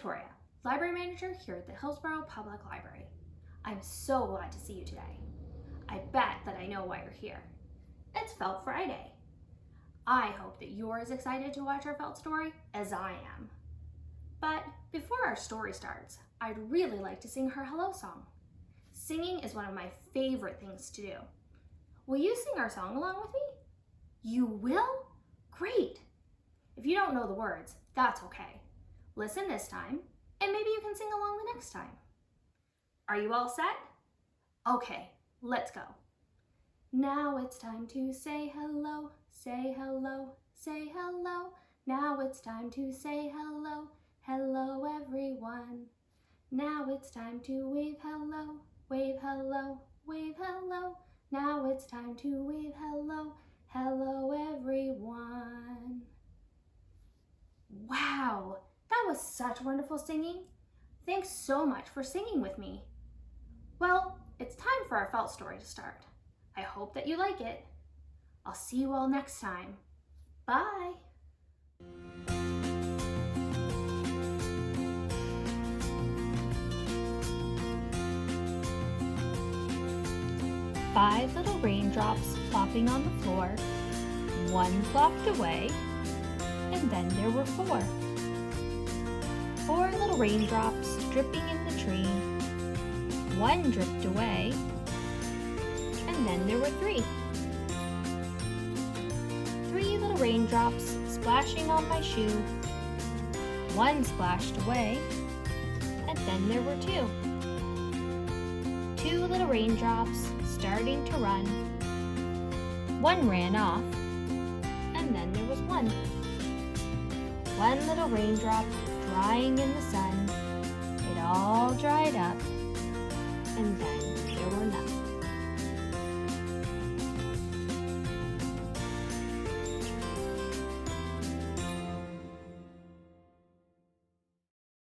Victoria, Library Manager here at the Hillsborough Public Library. I'm so glad to see you today. I bet that I know why you're here. It's Felt Friday. I hope that you're as excited to watch our Felt story as I am. But before our story starts, I'd really like to sing her hello song. Singing is one of my favorite things to do. Will you sing our song along with me? You will? Great! If you don't know the words, that's okay. Listen this time, and maybe you can sing along the next time. Are you all set? Okay, let's go. Now it's time to say hello, say hello, say hello. Now it's time to say hello, hello everyone. Now it's time to wave hello, wave hello, wave hello. Now it's time to wave hello, hello everyone. Wow, that was such wonderful singing. Thanks so much for singing with me. Well, it's time for our Felt story to start. I hope that you like it. I'll see you all next time. Bye. Five little raindrops plopping on the floor. One plopped away, and then there were four. Four little raindrops dripping in the tree. One dripped away, and then there were three. Three little raindrops splashing on my shoe. One splashed away, and then there were two. Two little raindrops starting to run. One ran off, and then there was one. One little raindrop drying in the sun. It all dried up, and then there were none.